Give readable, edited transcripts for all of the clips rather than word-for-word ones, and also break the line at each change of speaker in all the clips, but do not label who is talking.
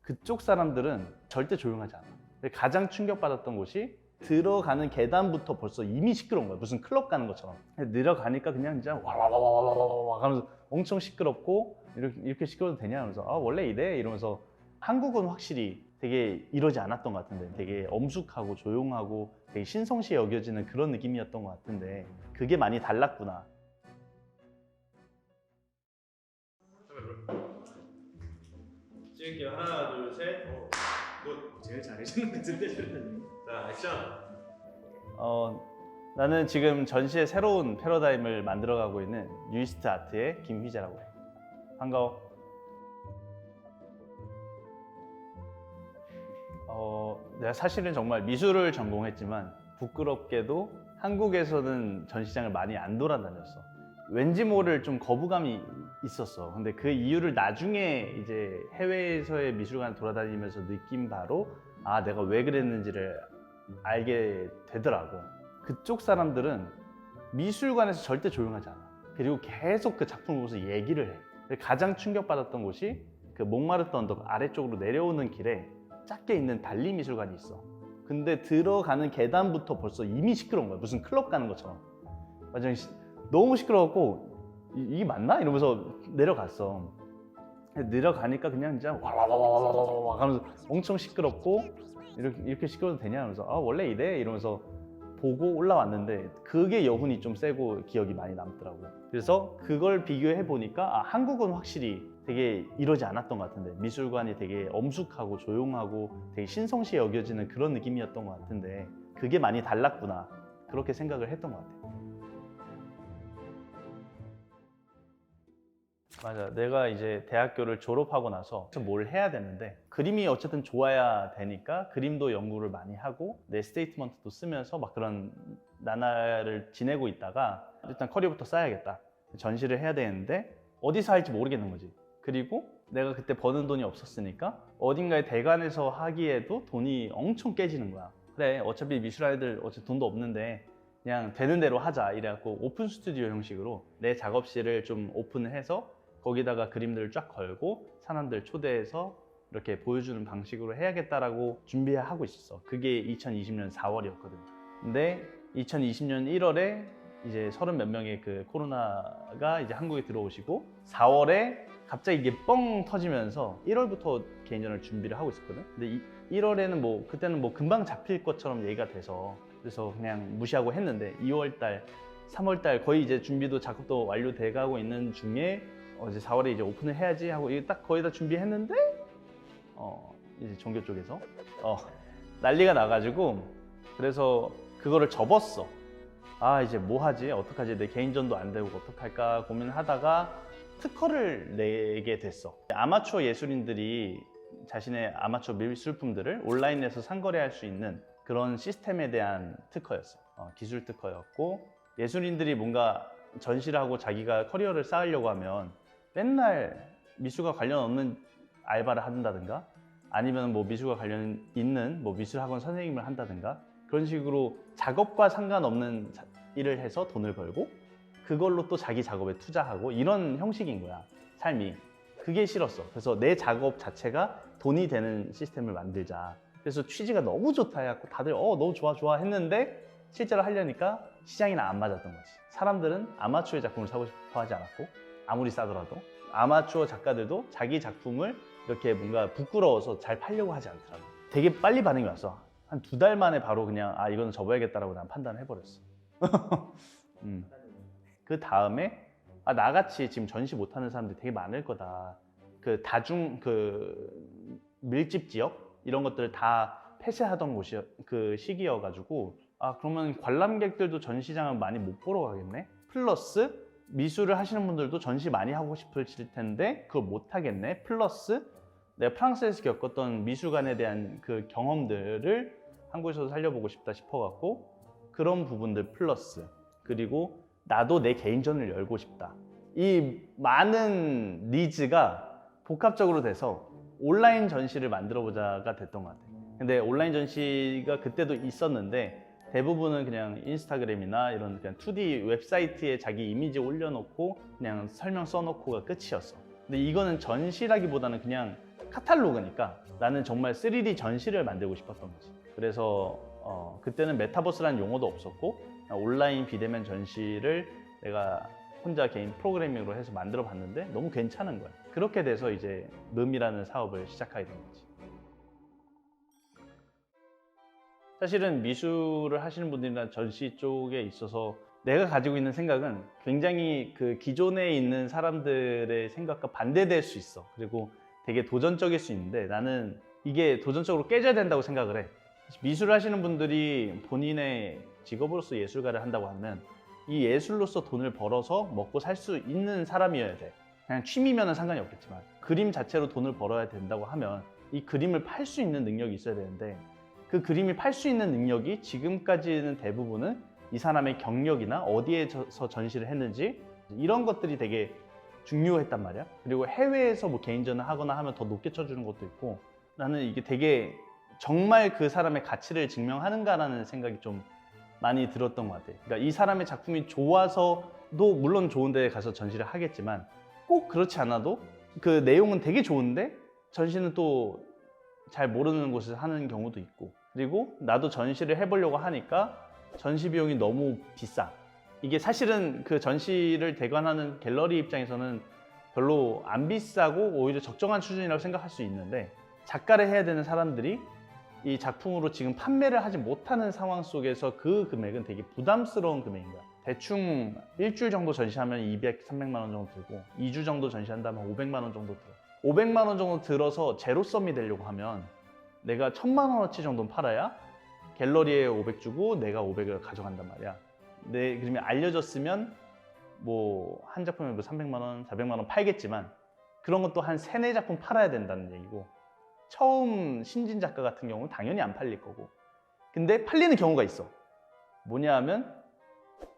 그쪽 사람들은 절대 조용하지 않아. 가장 충격받았던 곳이 들어가는 계단부터 벌써 이미 시끄러운 거야. 무슨 클럽 가는 것처럼. 내려가니까 그냥 진짜 와와와와와와 하면서 엄청 시끄럽고 이렇게 시끄러워도 되냐 하면서 아 원래 이래? 이러면서 한국은 확실히 되게 이러지 않았던 것 같은데 되게 엄숙하고 조용하고 되게 신성시에 여겨지는 그런 느낌이었던 것 같은데 그게 많이 달랐구나.
찍을게요. 하나, 둘, 셋. 굿.
제일 잘해주는 것 같은데 저는.
자, 액션.
나는 지금 전시의 새로운 패러다임을 만들어가고 있는 뉴이스트 아트의 김휘재라고 해. 반가워. 내가 사실은 정말 미술을 전공했지만 부끄럽게도 한국에서는 전시장을 많이 안 돌아다녔어. 왠지 모를 좀 거부감이 있었어. 근데 그 이유를 나중에 이제 해외에서의 미술관 돌아다니면서 느낀 바로 아 내가 왜 그랬는지를 알게 되더라고. 그쪽 사람들은 미술관에서 절대 조용하지 않아. 그리고 계속 그 작품을 보면서 얘기를 해. 가장 충격받았던 곳이 그 몽마르트 언덕 아래쪽으로 내려오는 길에 작게 있는 달리 미술관이 있어. 근데 들어가는 계단부터 벌써 이미 시끄러운 거야. 무슨 클럽 가는 것처럼. 완전 너무 시끄러웠고 이게 맞나? 이러면서 내려갔어. 내려가니까 그냥 진짜 와와와와와와 하면서 엄청 시끄럽고 이렇게 시끄러워도 되냐 하면서 아 원래 이래? 이러면서 보고 올라왔는데 그게 여운이 좀 세고 기억이 많이 남더라고요. 그래서 그걸 비교해 보니까 아, 한국은 확실히 되게 이러지 않았던 것 같은데 미술관이 되게 엄숙하고 조용하고 되게 신성시에 여겨지는 그런 느낌이었던 것 같은데 그게 많이 달랐구나 그렇게 생각을 했던 것 같아요. 맞아. 내가 이제 대학교를 졸업하고 나서 뭘 해야 되는데 그림이 어쨌든 좋아야 되니까 그림도 연구를 많이 하고 내 스테이트먼트도 쓰면서 막 그런 나날을 지내고 있다가 일단 커리어부터 쌓아야겠다. 전시를 해야 되는데 어디서 할지 모르겠는 거지. 그리고 내가 그때 버는 돈이 없었으니까 어딘가에 대관해서 하기에도 돈이 엄청 깨지는 거야. 그래 어차피 미술할 애들 어차피 돈도 없는데 그냥 되는 대로 하자 이래갖고 오픈 스튜디오 형식으로 내 작업실을 좀 오픈을 해서 거기다가 그림들을 쫙 걸고 사람들 초대해서 이렇게 보여주는 방식으로 해야겠다라고 준비하고 있었어. 그게 2020년 4월이었거든. 근데 2020년 1월에 이제 30 몇 명의 그 코로나가 이제 한국에 들어오시고 4월에 갑자기 이게 뻥 터지면서 1월부터 개인전을 준비를 하고 있었거든. 근데 1월에는 뭐 그때는 뭐 금방 잡힐 것처럼 얘기가 돼서 그래서 그냥 무시하고 했는데 2월달, 3월달 거의 이제 준비도 작업도 완료돼 가고 있는 중에 이제 4월에 이제 오픈을 해야지 하고 이게 딱 거의 다 준비했는데 이제 종교 쪽에서 난리가 나가지고 그래서 그거를 접었어. 아 이제 뭐 하지? 어떡하지? 내 개인전도 안 되고 어떡할까 고민하다가 특허를 내게 됐어. 아마추어 예술인들이 자신의 아마추어 미술품들을 온라인에서 상거래할 수 있는 그런 시스템에 대한 특허였어. 기술 특허였고 예술인들이 뭔가 전시를 하고 자기가 커리어를 쌓으려고 하면 맨날 미술과 관련 없는 알바를 한다든가 아니면 뭐 미술과 관련 있는 뭐 미술학원 선생님을 한다든가 그런 식으로 작업과 상관없는 일을 해서 돈을 벌고 그걸로 또 자기 작업에 투자하고 이런 형식인 거야 삶이. 그게 싫었어. 그래서 내 작업 자체가 돈이 되는 시스템을 만들자. 그래서 취지가 너무 좋다 해갖고 다들 너무 좋아 좋아 했는데 실제로 하려니까 시장이나 안 맞았던 거지. 사람들은 아마추어의 작품을 사고 싶어 하지 않았고 아무리 싸더라도 아마추어 작가들도 자기 작품을 이렇게 뭔가 부끄러워서 잘 팔려고 하지 않더라고. 되게 빨리 반응이 왔어. 한 2달 만에 바로 그냥 아 이거는 접어야겠다라고 난 판단을 해버렸어. 그 다음에 아 나같이 지금 전시 못하는 사람들이 되게 많을 거다. 그 다중 그 밀집 지역 이런 것들을 다 폐쇄하던 곳이 그 시기여가지고 아 그러면 관람객들도 전시장을 많이 못 보러 가겠네. 플러스 미술을 하시는 분들도 전시 많이 하고 싶으실 텐데 그걸 못 하겠네. 플러스 내가 프랑스에서 겪었던 미술관에 대한 그 경험들을 한국에서도 살려보고 싶다 싶어갖고 그런 부분들 플러스 그리고 나도 내 개인전을 열고 싶다. 이 많은 니즈가 복합적으로 돼서 온라인 전시를 만들어보자가 됐던 것 같아요. 근데 온라인 전시가 그때도 있었는데 대부분은 그냥 인스타그램이나 이런 그냥 2D 웹사이트에 자기 이미지 올려놓고 그냥 설명 써놓고가 끝이었어. 근데 이거는 전시라기보다는 그냥 카탈로그니까 나는 정말 3D 전시를 만들고 싶었던 거지. 그래서 그때는 메타버스라는 용어도 없었고 온라인 비대면 전시를 내가 혼자 개인 프로그래밍으로 해서 만들어 봤는데 너무 괜찮은 거야. 그렇게 돼서 이제 늠이라는 사업을 시작하게 된 거지. 사실은 미술을 하시는 분들이나 전시 쪽에 있어서 내가 가지고 있는 생각은 굉장히 그 기존에 있는 사람들의 생각과 반대될 수 있어. 그리고 되게 도전적일 수 있는데 나는 이게 도전적으로 깨져야 된다고 생각을 해. 미술을 하시는 분들이 본인의 직업으로서 예술가를 한다고 하면 이 예술로서 돈을 벌어서 먹고 살 수 있는 사람이어야 돼. 그냥 취미면은 상관이 없겠지만 그림 자체로 돈을 벌어야 된다고 하면 이 그림을 팔 수 있는 능력이 있어야 되는데 그 그림을 팔 수 있는 능력이 지금까지는 대부분은 이 사람의 경력이나 어디에서 전시를 했는지 이런 것들이 되게 중요했단 말이야. 그리고 해외에서 뭐 개인전을 하거나 하면 더 높게 쳐주는 것도 있고 나는 이게 되게 정말 그 사람의 가치를 증명하는가라는 생각이 좀 많이 들었던 것 같아요. 그러니까 이 사람의 작품이 좋아서도 물론 좋은 데에 가서 전시를 하겠지만 꼭 그렇지 않아도 그 내용은 되게 좋은데 전시는 또 잘 모르는 곳에서 하는 경우도 있고 그리고 나도 전시를 해보려고 하니까 전시 비용이 너무 비싸. 이게 사실은 그 전시를 대관하는 갤러리 입장에서는 별로 안 비싸고 오히려 적정한 수준이라고 생각할 수 있는데 작가를 해야 되는 사람들이 이 작품으로 지금 판매를 하지 못하는 상황 속에서 그 금액은 되게 부담스러운 금액인 거야. 대충 일주일 정도 전시하면 200, 300만 원 정도 들고 2주 정도 전시한다면 500만 원 정도 들어. 500만 원 정도 들어서 제로섬이 되려고 하면 내가 1000만 원어치 정도는 팔아야 갤러리에 500 주고 내가 500을 가져간단 말이야. 내 그림이 알려졌으면 뭐 한 작품에 뭐 300만 원, 400만 원 팔겠지만 그런 것도 한 3, 4작품 팔아야 된다는 얘기고 처음 신진 작가 같은 경우는 당연히 안 팔릴 거고 근데 팔리는 경우가 있어. 뭐냐 하면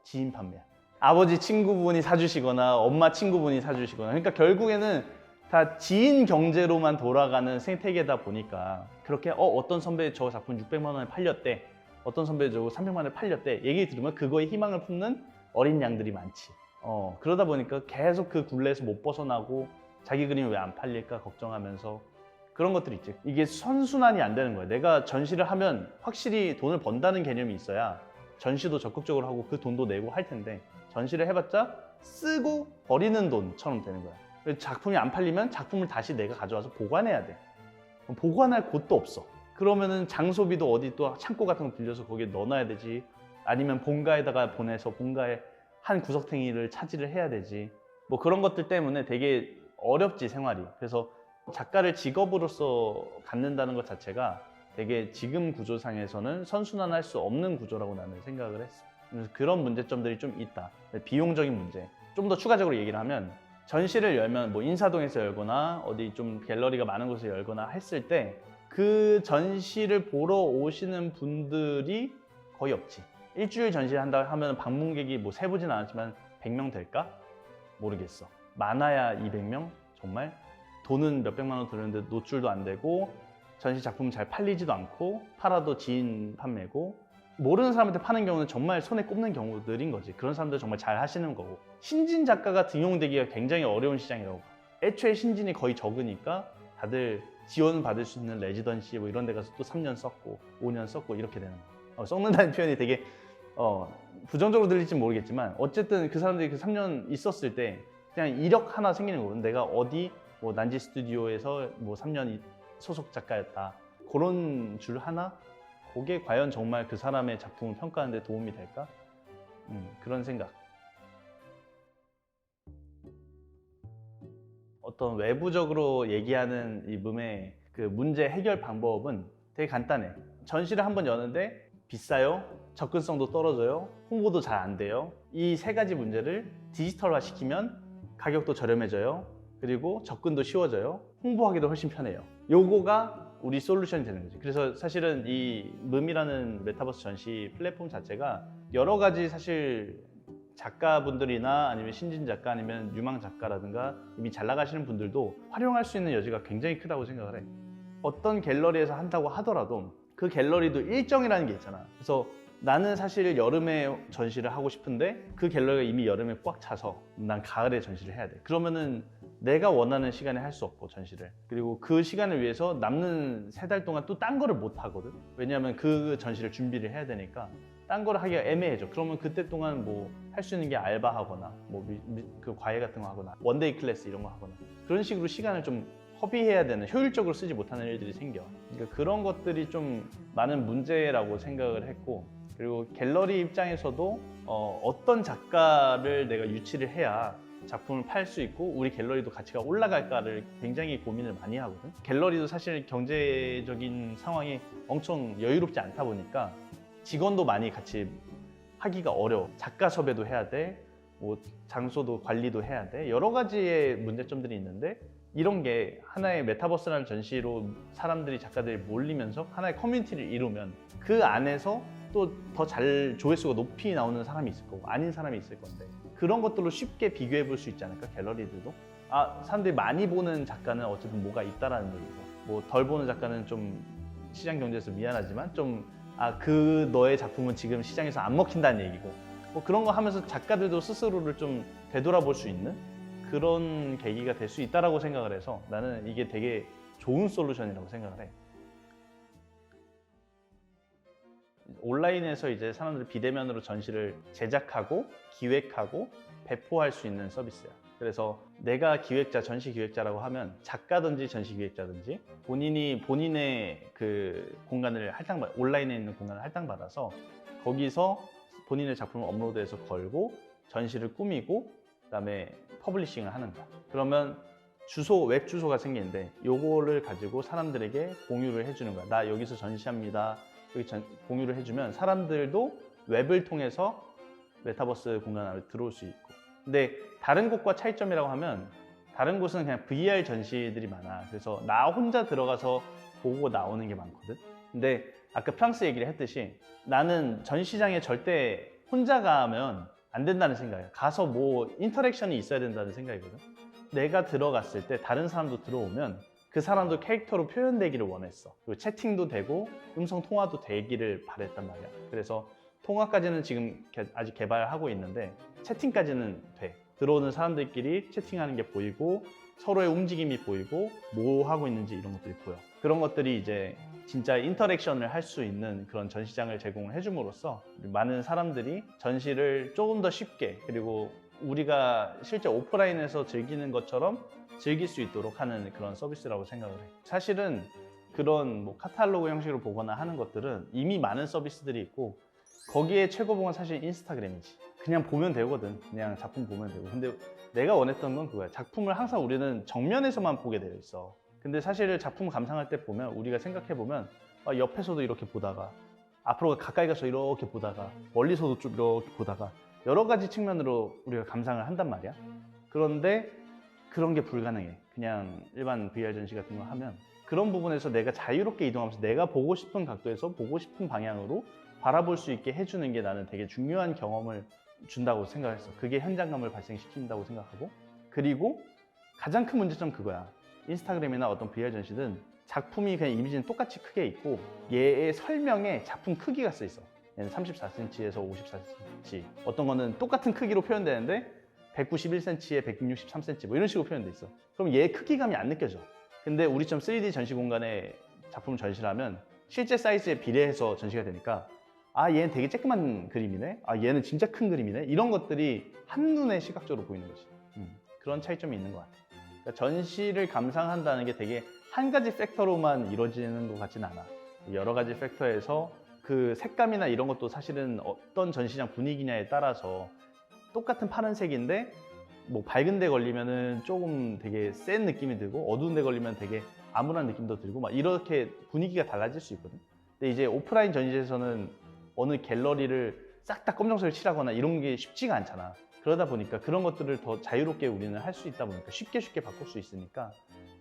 지인 판매야. 아버지 친구분이 사주시거나 엄마 친구분이 사주시거나 그러니까 결국에는 다 지인 경제로만 돌아가는 생태계다 보니까 그렇게 어떤 선배 저 작품 600만 원에 팔렸대 어떤 선배 저거 300만 원에 팔렸대 얘기 들으면 그거에 희망을 품는 어린 양들이 많지. 그러다 보니까 계속 그 굴레에서 못 벗어나고 자기 그림이 왜 안 팔릴까 걱정하면서 그런 것들이 있지. 이게 선순환이 안 되는 거야. 내가 전시를 하면 확실히 돈을 번다는 개념이 있어야 전시도 적극적으로 하고 그 돈도 내고 할 텐데 전시를 해봤자 쓰고 버리는 돈처럼 되는 거야. 작품이 안 팔리면 작품을 다시 내가 가져와서 보관해야 돼. 보관할 곳도 없어. 그러면은 장소비도 어디 또 창고 같은 거 빌려서 거기에 넣어놔야 되지. 아니면 본가에다가 보내서 본가에 한 구석탱이를 차지를 해야 되지. 뭐 그런 것들 때문에 되게 어렵지 생활이. 그래서 작가를 직업으로서 갖는다는 것 자체가 되게 지금 구조상에서는 선순환할 수 없는 구조라고 나는 생각을 했어. 그래서 그런 문제점들이 좀 있다. 비용적인 문제. 좀 더 추가적으로 얘기를 하면 전시를 열면 뭐 인사동에서 열거나 어디 좀 갤러리가 많은 곳에 열거나 했을 때 그 전시를 보러 오시는 분들이 거의 없지. 일주일 전시를 한다 하면 방문객이 뭐 세보진 않았지만 100명 될까? 모르겠어. 많아야 200명? 정말? 돈은 몇백만 원 드는데 노출도 안 되고 전시 작품 잘 팔리지도 않고 팔아도 지인 판매고 모르는 사람한테 파는 경우는 정말 손에 꼽는 경우들인 거지. 그런 사람들 정말 잘 하시는 거고 신진 작가가 등용되기가 굉장히 어려운 시장이라고 봐. 애초에 신진이 거의 적으니까 다들 지원 받을 수 있는 레지던시 뭐 이런 데 가서 또 3년 썼고 5년 썼고 이렇게 되는 거야. 썩는다는 표현이 되게 부정적으로 들릴지 모르겠지만 어쨌든 그 사람들이 그 3년 있었을 때 그냥 이력 하나 생기는 거거든. 내가 어디 뭐 난지 스튜디오에서 뭐 3년 소속 작가였다. 그런 줄 하나? 그게 과연 정말 그 사람의 작품을 평가하는 데 도움이 될까? 그런 생각. 어떤 외부적으로 얘기하는 이 밈의 그 문제 해결 방법은 되게 간단해. 전시를 한번 여는데 비싸요, 접근성도 떨어져요, 홍보도 잘 안 돼요. 이 세 가지 문제를 디지털화 시키면 가격도 저렴해져요. 그리고 접근도 쉬워져요. 홍보하기도 훨씬 편해요. 요거가 우리 솔루션이 되는 거지. 그래서 사실은 이 밈이라는 메타버스 전시 플랫폼 자체가 여러 가지 사실 작가분들이나 아니면 신진 작가 아니면 유망 작가라든가 이미 잘 나가시는 분들도 활용할 수 있는 여지가 굉장히 크다고 생각을 해. 어떤 갤러리에서 한다고 하더라도 그 갤러리도 일정이라는 게 있잖아. 그래서 나는 사실 여름에 전시를 하고 싶은데 그 갤러리가 이미 여름에 꽉 차서 난 가을에 전시를 해야 돼. 그러면은 내가 원하는 시간에 할 수 없고 전시를. 그리고 그 시간을 위해서 남는 3달 동안 또 딴 거를 못 하거든. 왜냐하면 그 전시를 준비를 해야 되니까 딴 거를 하기가 애매해져. 그러면 그때 동안 뭐 할 수 있는 게 알바하거나 뭐 그 과외 같은 거 하거나 원데이 클래스 이런 거 하거나 그런 식으로 시간을 좀 허비해야 되는, 효율적으로 쓰지 못하는 일들이 생겨. 그러니까 그런 것들이 좀 많은 문제라고 생각을 했고, 그리고 갤러리 입장에서도 어떤 작가를 내가 유치를 해야 작품을 팔 수 있고 우리 갤러리도 가치가 올라갈까를 굉장히 고민을 많이 하거든. 갤러리도 사실 경제적인 상황이 엄청 여유롭지 않다 보니까 직원도 많이 같이 하기가 어려워. 작가 섭외도 해야 돼, 뭐 장소도 관리도 해야 돼, 여러 가지의 문제점들이 있는데, 이런 게 하나의 메타버스라는 전시로 사람들이, 작가들이 몰리면서 하나의 커뮤니티를 이루면 그 안에서 또 더 잘 조회수가 높이 나오는 사람이 있을 거고 아닌 사람이 있을 건데, 그런 것들로 쉽게 비교해 볼 수 있지 않을까, 갤러리들도. 사람들이 많이 보는 작가는 어쨌든 뭐가 있다라는 얘기고, 뭐 덜 보는 작가는 좀 시장 경제에서 미안하지만 그 너의 작품은 지금 시장에서 안 먹힌다는 얘기고, 뭐 그런 거 하면서 작가들도 스스로를 좀 되돌아볼 수 있는 그런 계기가 될 수 있다라고 생각을 해서 나는 이게 되게 좋은 솔루션이라고 생각을 해. 온라인에서 이제 사람들이 비대면으로 전시를 제작하고 기획하고 배포할 수 있는 서비스야. 그래서 내가 기획자, 전시 기획자라고 하면 작가든지 전시 기획자든지 본인의 그 공간을 온라인에 있는 공간을 할당받아서 거기서 본인의 작품을 업로드해서 걸고 전시를 꾸미고 그다음에 퍼블리싱을 하는 거야. 그러면 웹 주소가 생기는데 요거를 가지고 사람들에게 공유를 해주는 거야. 나 여기서 전시합니다. 여기 공유를 해주면 사람들도 웹을 통해서 메타버스 공간 안에 들어올 수 있고. 근데 다른 곳과 차이점이라고 하면, 다른 곳은 그냥 VR 전시들이 많아. 그래서 나 혼자 들어가서 보고 나오는 게 많거든. 근데 아까 프랑스 얘기를 했듯이 나는 전시장에 절대 혼자 가면 안 된다는 생각이야. 가서 뭐 인터랙션이 있어야 된다는 생각이거든. 내가 들어갔을 때 다른 사람도 들어오면 그 사람도 캐릭터로 표현되기를 원했어. 그리고 채팅도 되고 음성 통화도 되기를 바랬단 말이야. 그래서 통화까지는 지금 아직 개발하고 있는데 채팅까지는 돼. 들어오는 사람들끼리 채팅하는 게 보이고 서로의 움직임이 보이고 뭐 하고 있는지 이런 것들이 보여. 그런 것들이 이제 진짜 인터랙션을 할 수 있는 그런 전시장을 제공을 해줌으로써 많은 사람들이 전시를 조금 더 쉽게, 그리고 우리가 실제 오프라인에서 즐기는 것처럼 즐길 수 있도록 하는 그런 서비스라고 생각을 해. 사실은 그런 뭐 카탈로그 형식으로 보거나 하는 것들은 이미 많은 서비스들이 있고, 거기에 최고봉은 사실 인스타그램이지. 그냥 보면 되거든. 그냥 작품 보면 되고. 근데 내가 원했던 건 그거야. 작품을 항상 우리는 정면에서만 보게 되어 있어. 근데 사실 작품 감상할 때 보면 우리가 생각해 보면 옆에서도 이렇게 보다가, 앞으로 가까이 가서 이렇게 보다가, 멀리서도 좀 이렇게 보다가 여러 가지 측면으로 우리가 감상을 한단 말이야. 그런데 그런 게 불가능해. 그냥 일반 VR 전시 같은 거 하면 그런 부분에서 내가 자유롭게 이동하면서 내가 보고 싶은 각도에서 보고 싶은 방향으로 바라볼 수 있게 해주는 게 나는 되게 중요한 경험을 준다고 생각했어. 그게 현장감을 발생시킨다고 생각하고, 그리고 가장 큰 문제점 그거야. 인스타그램이나 어떤 VR 전시든 작품이 그냥 이미지는 똑같이 크게 있고 얘의 설명에 작품 크기가 써 있어. 얘는 34cm에서 54cm, 어떤 거는 똑같은 크기로 표현되는데 191cm에 163cm 뭐 이런 식으로 표현돼 있어. 그럼 얘의 크기감이 안 느껴져. 근데 우리처럼 3D 전시 공간에 작품을 전시하면 실제 사이즈에 비례해서 전시가 되니까 얘는 되게 쬐끄만 그림이네, 얘는 진짜 큰 그림이네, 이런 것들이 한눈에 시각적으로 보이는 거지. 그런 차이점이 있는 것 같아. 그러니까 전시를 감상한다는 게 되게 한 가지 팩터로만 이루어지는 것 같진 않아. 여러 가지 팩터에서 그 색감이나 이런 것도 사실은 어떤 전시장 분위기냐에 따라서 똑같은 파란색인데 뭐 밝은 데 걸리면은 조금 되게 센 느낌이 들고 어두운 데 걸리면 되게 암울한 느낌도 들고 막 이렇게 분위기가 달라질 수 있거든. 근데 이제 오프라인 전시에서는 어느 갤러리를 싹 다 검정색을 칠하거나 이런 게 쉽지가 않잖아. 그러다 보니까 그런 것들을 더 자유롭게 우리는 할 수 있다 보니까 쉽게 바꿀 수 있으니까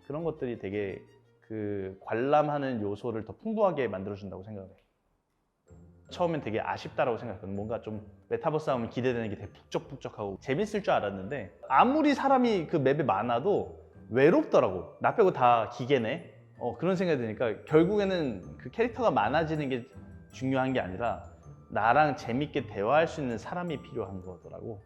그런 것들이 되게 그 관람하는 요소를 더 풍부하게 만들어준다고 생각해. 처음엔 되게 아쉽다라고 생각했거든. 뭔가 좀 메타버스 하면 기대되는 게 되게 북적북적하고 재밌을 줄 알았는데 아무리 사람이 그 맵에 많아도 외롭더라고. 나 빼고 다 기계네. 그런 생각이 드니까 결국에는 그 캐릭터가 많아지는 게 중요한 게 아니라 나랑 재밌게 대화할 수 있는 사람이 필요한 거더라고.